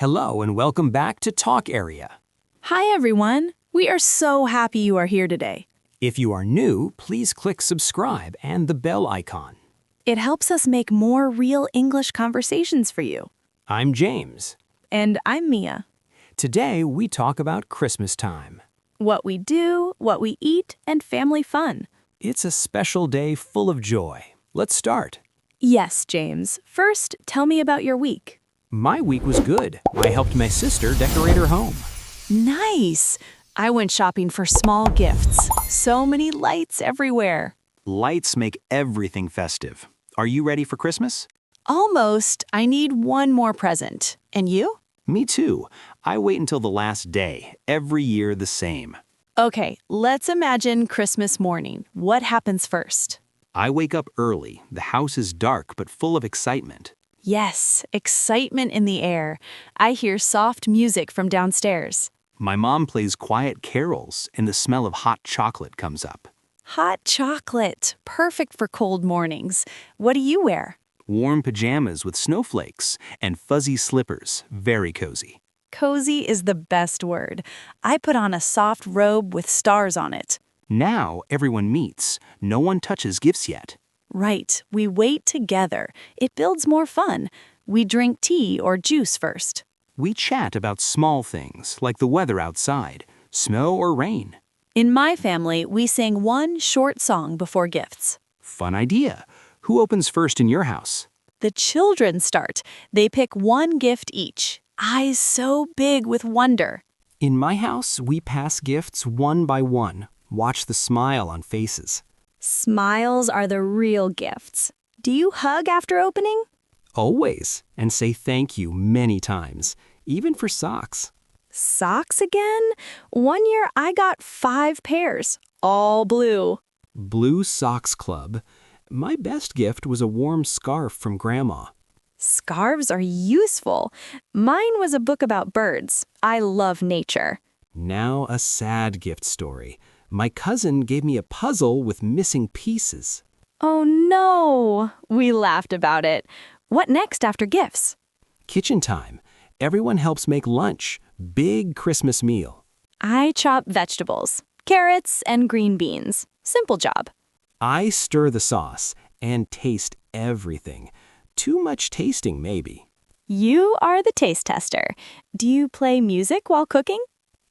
Hello and welcome back to Talk Area. Hi, everyone. We are so happy you are here today. If you are new, please click subscribe and the bell icon. It helps us make more real English conversations for you. I'm James. And I'm Mia. Today we talk about Christmas time. What we do, what we eat, and family fun. It's a special day full of joy. Let's start. Yes, James. First, tell me about your week. My week was good. I helped my sister decorate her home. Nice. I went shopping for small gifts. So many lights everywhere. Lights make everything festive. Are you ready for Christmas? Almost. I need one more present. And you? Me too. I wait until the last day, every year the same. Okay, let's imagine Christmas morning. What happens first? I wake up early. The house is dark but full of excitement. Yes, excitement in the air. I hear soft music from downstairs. My mom plays quiet carols and the smell of hot chocolate comes up. Hot chocolate, perfect for cold mornings. What do you wear? Warm pajamas with snowflakes and fuzzy slippers, very cozy. Cozy is the best word. I put on a soft robe with stars on it. Now everyone meets. No one touches gifts yet. Right, we wait together. It builds more fun. We drink tea or juice first. We chat about small things like the weather outside, snow or rain. In my family, we sing one short song before gifts. Fun idea. Who opens first in your house? The children start. They pick one gift each. Eyes so big with wonder. In my house, we pass gifts one by one. Watch the smile on faces. Smiles are the real gifts. Do you hug after opening? Always. And say thank you many times, even for socks. Socks again? One year I got 5 pairs, all blue. Blue Socks Club. My best gift was a warm scarf from Grandma. Scarves are useful. Mine was a book about birds. I love nature. Now a sad gift story. My cousin gave me a puzzle with missing pieces. Oh no! We laughed about it. What next after gifts? Kitchen time. Everyone helps make lunch. Big Christmas meal. I chop vegetables, carrots and green beans. Simple job. I stir the sauce and taste everything. Too much tasting, maybe. You are the taste tester. Do you play music while cooking?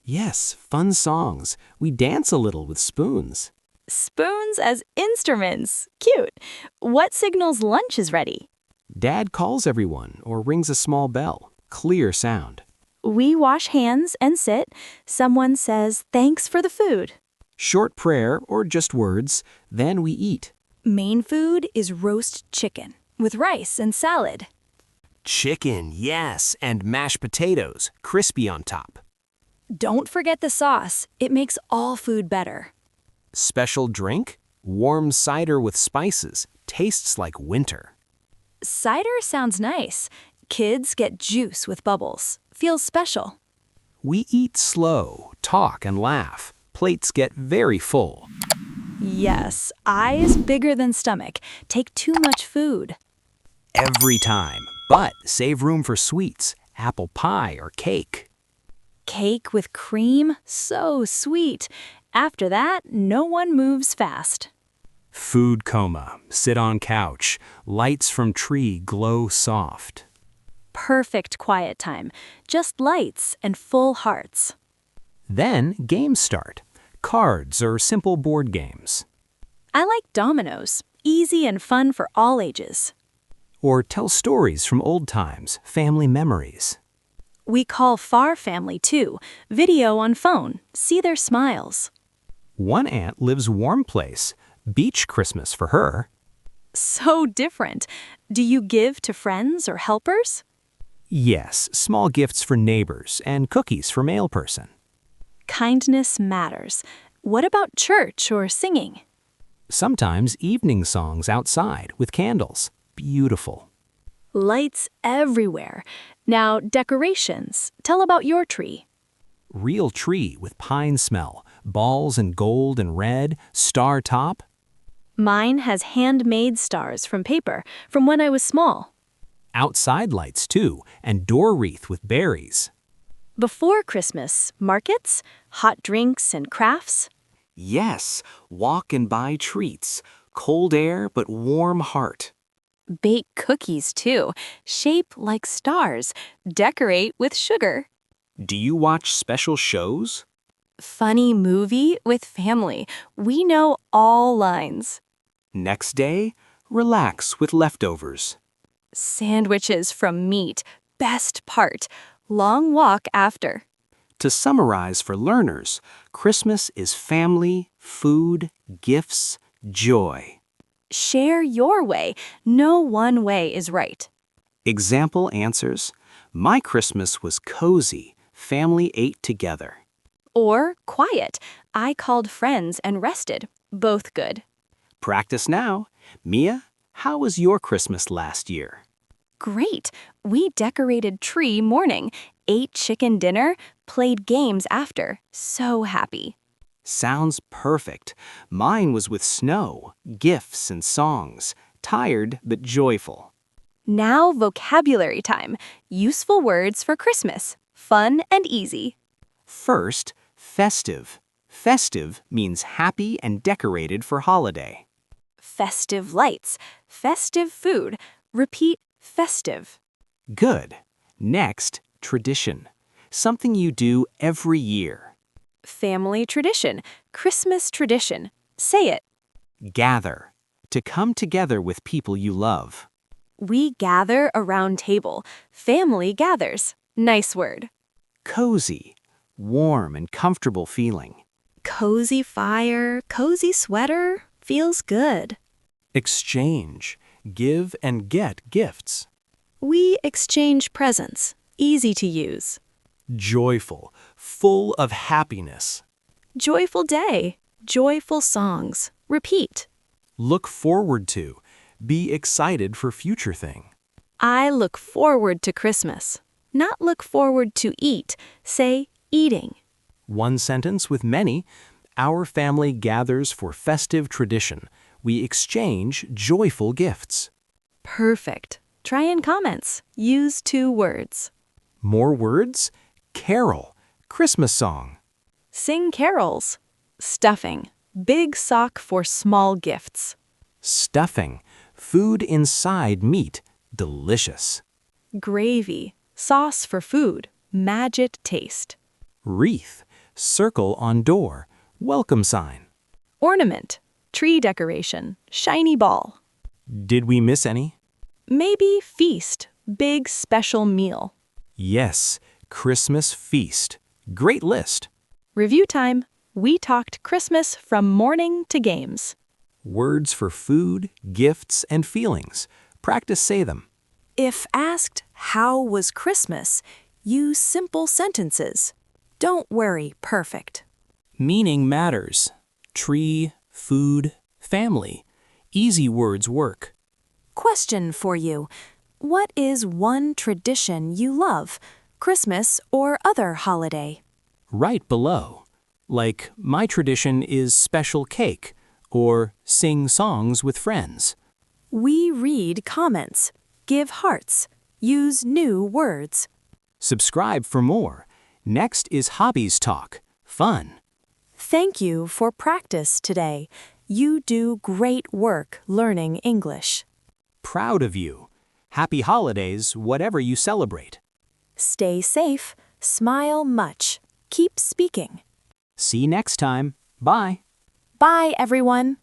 Yes, fun songs. We dance a little with spoons. Spoons as instruments. Cute. What signals lunch is ready? Dad calls everyone or rings a small bell. Clear sound. We wash hands and sit. Someone says, "Thanks for the food." Short prayer or just words, then we eat. Main food is roast chicken with rice and salad. Chicken, yes, and mashed potatoes, crispy on top. Don't forget the sauce. It makes all food better. Special drink? Warm cider with spices. Tastes like winter. Cider sounds nice. Kids get juice with bubbles. Feels special. We eat slow, talk, and laugh. Plates get very full. Yes, eyes bigger than stomach. Take too much food. Every time, but save room for sweets, apple pie or cake. Cake with cream, so sweet. After that, no one moves fast. Food coma, sit on couch, lights from tree glow soft. Perfect quiet time. Just lights and full hearts. Then games start, cards or simple board games. I like dominoes. Easy and fun for all ages. Or tell stories from old times, family memories. We call far family too. Video on phone. See their smiles. One aunt lives warm place, beach Christmas for her. So different. Do you give to friends or helpers? Yes, small gifts for neighbors and cookies for mail person. Kindness matters. What about church or singing? Sometimes evening songs outside with candles. Beautiful. Lights everywhere. Now, decorations. Tell about your tree. Real tree with pine smell, balls in gold and red, star top. Mine has handmade stars from paper from when I was small. Outside lights, too, and door wreath with berries. Before Christmas, markets, hot drinks, and crafts. Yes, walk and buy treats. Cold air, but warm heart. Bake cookies, too. Shape like stars. Decorate with sugar. Do you watch special shows? Funny movie with family. We know all lines. Next day, relax with leftovers. Sandwiches from meat. Best part. Long walk after. To summarize for learners, Christmas is family, food, gifts, joy. Share your way. No one way is right. Example answers: My Christmas was cozy. Family ate together. Or quiet. I called friends and rested. Both good. Practice now. Mia, how was your Christmas last year? Great. We decorated tree morning, ate chicken dinner, played games after. So happy. Sounds perfect. Mine was with snow, gifts, and songs. Tired but joyful. Now vocabulary time. Useful words for Christmas. Fun and easy. First, festive. Festive means happy and decorated for holiday. Festive lights. Festive food. Repeat festive. Good. Next, tradition. Something you do every year. Family tradition. Christmas tradition. Say it. Gather. To come together with people you love. We gather around table. Family gathers. Nice word. Cozy. Warm and comfortable feeling. Cozy fire, cozy sweater, feels good. Exchange. Give and get gifts. We exchange presents, easy to use. Joyful. Full of happiness. Joyful day, joyful songs. Repeat. Look forward to. Be excited for future thing. I look forward to Christmas. Not look forward to eat. Say eating. One sentence with many. Our family gathers for festive tradition. We exchange joyful gifts. Perfect. Try in comments. Use 2 words. More words? Carol. Christmas song. Sing carols. Stuffing. Big sock for small gifts. Stuffing. Food inside meat. Delicious. Gravy. Sauce for food. Magic taste. Wreath. Circle on door. Welcome sign. Ornament. Tree decoration. Shiny ball. Did we miss any? Maybe feast. Big special meal. Yes. Christmas feast. Great list. Review time. We talked Christmas from morning to games. Words for food, gifts, and feelings. Practice say them. If asked, how was Christmas? Use simple sentences. Don't worry, perfect. Meaning matters. Tree, food, family. Easy words work. Question for you. What is one tradition you love? Christmas or other holiday? Right below. Like, my tradition is special cake, or sing songs with friends. We read comments. Give hearts. Use new words. Subscribe for more. Next is Hobbies Talk. Fun. Thank you for practice today. You do great work learning English. Proud of you. Happy holidays, whatever you celebrate. Stay safe. Smile much. Keep speaking. See you next time. Bye. Bye, everyone.